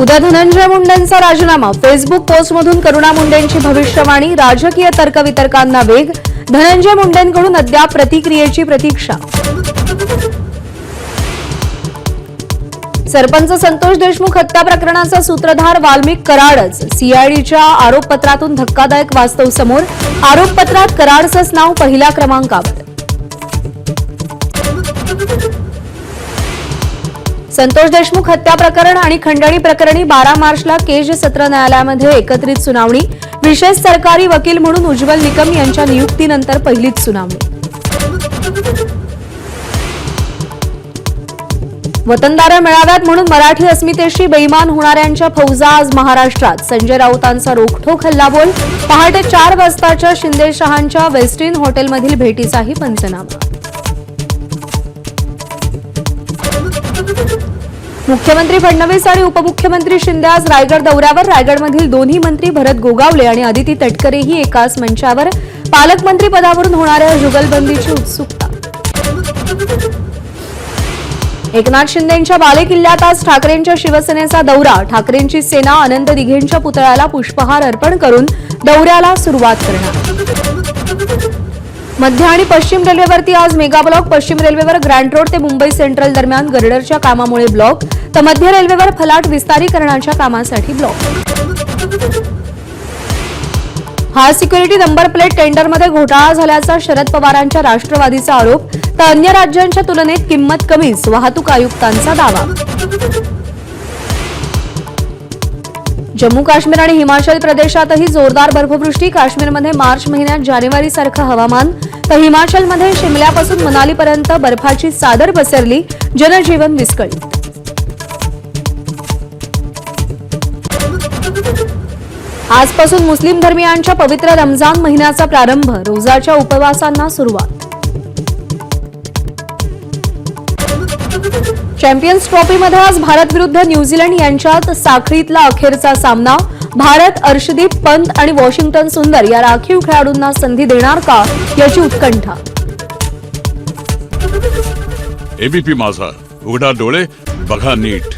उद्या धनंजय मुंडेंचा राजीनामा, फेसबुक पोस्टमधून करुणा मुंडेंची भविष्यवाणी, राजकीय तर्कवितर्कांना वेग, धनंजय मुंडेंकडून अद्याप प्रतिक्रियेची प्रतीक्षा. सरपंच संतोष देशमुख हत्या प्रकरणाचा सूत्रधार वाल्मिक कराडच, सीआयडीच्या आरोपपत्रातून धक्कादायक वास्तव समोर, आरोपपत्रात कराडचंच नाव पहिल्या क्रमांकावर. संतोष देशमुख हत्या प्रकरण आणि खंडणी प्रकरणी 12 मार्चला केज सत्र न्यायालयामध्ये एकत्रित सुनावणी, विशेष सरकारी वकील म्हणून उज्ज्वल निकम यांच्या नियुक्तीनंतर पहिलीच सुनावणी. वतनदार मेळाव्यात म्हणून मराठी अस्मितेशी बेईमान होणाऱ्यांच्या फौजा आज महाराष्ट्रात, संजय राऊतांचा रोखठोक हल्लाबोल, पहाटे 4 वाजताच्या शिंदेशहांच्या वेस्टिन हॉटेलमधील भेटीचाही पंचनामा. मुख्यमंत्री फडणवीस आणि उपमुख्यमंत्री शिंदे आज रायगड दौऱ्यावर, रायगडमधील दोन्ही मंत्री भरत गोगावले आणि अदिती तटकरेही एकाच मंचावर, पालकमंत्री पदावरून होणाऱ्या जुगलबंदीची उत्सुकता. एकनाथ शिंदेंच्या बालेकिल्ल्यात आज ठाकरेंच्या शिवसेनेचा दौरा, ठाकरेंची सेना अनंत दिघेंच्या पुतळ्याला पुष्पहार अर्पण करून दौऱ्याला सुरुवात करणार. मध्य आणि पश्चिम रेल्वेवरती आज मेगा ब्लॉक, पश्चिम रेल्वेवर ग्रँड रोड ते मुंबई सेंट्रल दरम्यान गर्डरच्या कामामुळे ब्लॉक, तर मध्य रेल्वेवर फलाट विस्तारीकरणाच्या कामासाठी ब्लॉक. हा सिक्युरिटी नंबर प्लेट टेंडरमध्ये घोटाळा झाल्याचा शरद पवारांच्या राष्ट्रवादीचा आरोप, तर अन्य राज्यांच्या तुलनेत किंमत कमीच, वाहतूक आयुक्तांचा दावा. जम्मू काश्मीर आणि हिमाचल प्रदेशातही जोरदार बर्फवृष्टी, काश्मीरमध्ये मार्च महिन्यात जानेवारीसारखं हवामान, तर हिमाचलमध्ये शिमल्यापासून मनालीपर्यंत बर्फाची चादर पसरली, जनजीवन विस्कळीत. आजपासून मुस्लिम धर्मियांच्या पवित्र रमजान महिन्याचा प्रारंभ, रोजाच्या उपवासांना सुरुवात. चॅम्पियन्स ट्रॉफीमध्ये आज भारत विरुद्ध न्यूझीलंड यांच्यात साखळीतला अखेरचा सामना, भारत अर्शदीप पंत आणि वॉशिंग्टन सुंदर या राखीव खेळाडूंना संधी देणार का याची उत्कंठा. एबीपी माझा, उघडा डोळे बघा नीट.